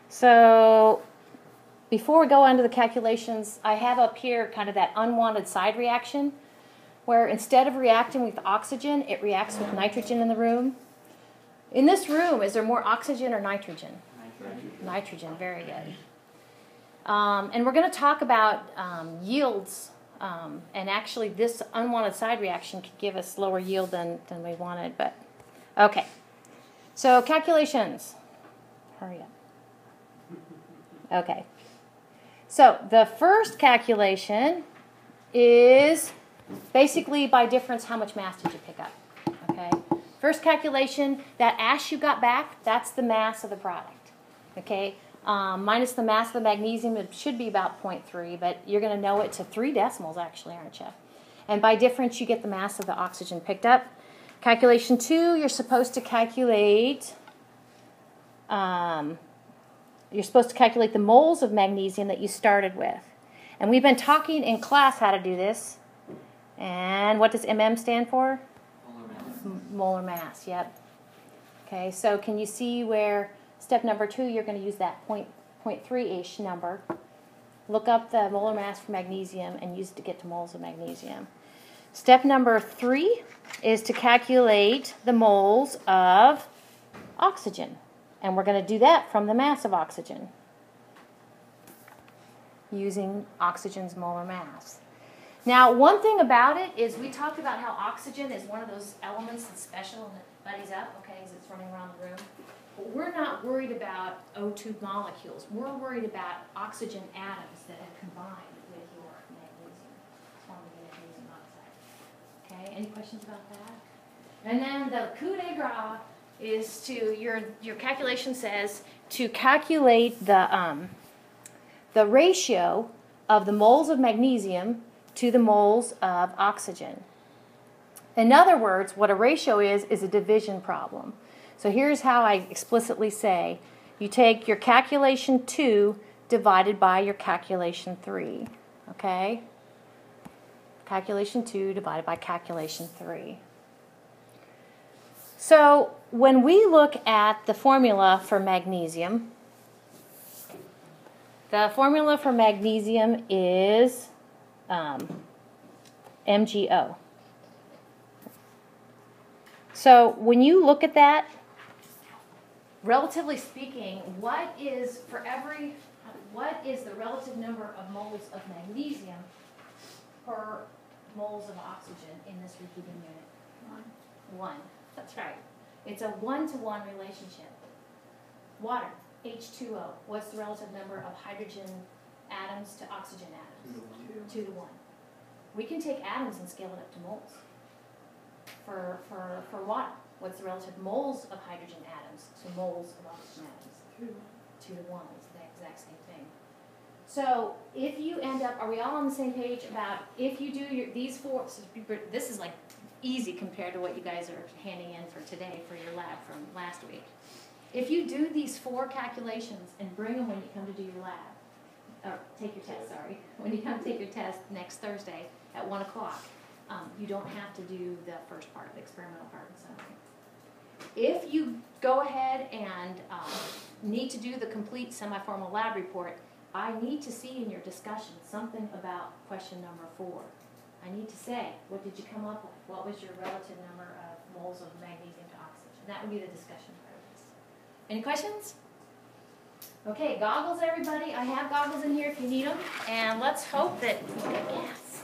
So before we go on to the calculations, I have up here kind of that unwanted side reaction where instead of reacting with oxygen, it reacts with nitrogen in the room. In this room, is there more oxygen or nitrogen? Nitrogen, very good. And we're going to talk about yields, and actually this unwanted side reaction could give us lower yield than we wanted. But okay, so calculations. Hurry up. Okay. So the first calculation is basically by difference, how much mass did you pick up? Okay. First calculation, that ash you got back, that's the mass of the product. Okay. Minus the mass of the magnesium, it should be about 0.3, but you're going to know it to 3 decimals actually, aren't you? And by difference, you get the mass of the oxygen picked up. Calculation 2, you're supposed to calculate the moles of magnesium that you started with. And we've been talking in class how to do this. And what does MM stand for? Molar mass. Molar mass, yep. Okay, so can you see where step number 2, you're going to use that 0.3-ish number. Look up the molar mass for magnesium and use it to get to moles of magnesium. Step number 3 is to calculate the moles of oxygen. And we're going to do that from the mass of oxygen using oxygen's molar mass. Now, one thing about it is we talked about how oxygen is one of those elements that's special and it buddies up, okay, as it's running around the room. But we're not worried about O2 molecules. We're worried about oxygen atoms that have combined with your magnesium, forming the magnesium oxide. Okay, any questions about that? And then the coup de grace is to, your calculation says to calculate the ratio of the moles of magnesium to the moles of oxygen. In other words, what a ratio is a division problem. So here's how I explicitly say, you take your calculation 2 divided by your calculation 3, okay? Calculation 2 divided by calculation 3. So when we look at the formula for magnesium, the formula for magnesium is MgO. So when you look at that, relatively speaking, what is the relative number of moles of magnesium per moles of oxygen in this repeating unit? 1. That's right. It's a 1-to-1 relationship. Water, H2O. What's the relative number of hydrogen atoms to oxygen atoms? 2 to 1. We can take atoms and scale it up to moles. For water, what's the relative moles of hydrogen atoms to moles of oxygen atoms? 2 to 1 is the exact same thing. So if you end up, are we all on the same page about if you do these 4, so this is like easy compared to what you guys are handing in for today for your lab from last week. If you do these 4 calculations and bring them when you come to do your lab, or take your test, sorry, when you come take your test next Thursday at 1 o'clock, you don't have to do the first part, the experimental part and summary. If you go ahead and need to do the complete semi-formal lab report, I need to see in your discussion something about question number 4. I need to say, what did you come up with? What was your relative number of moles of magnesium to oxygen? That would be the discussion part of this. Any questions? Okay, goggles, everybody. I have goggles in here if you need them. And let's hope that we get gas.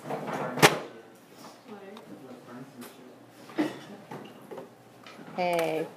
Hey.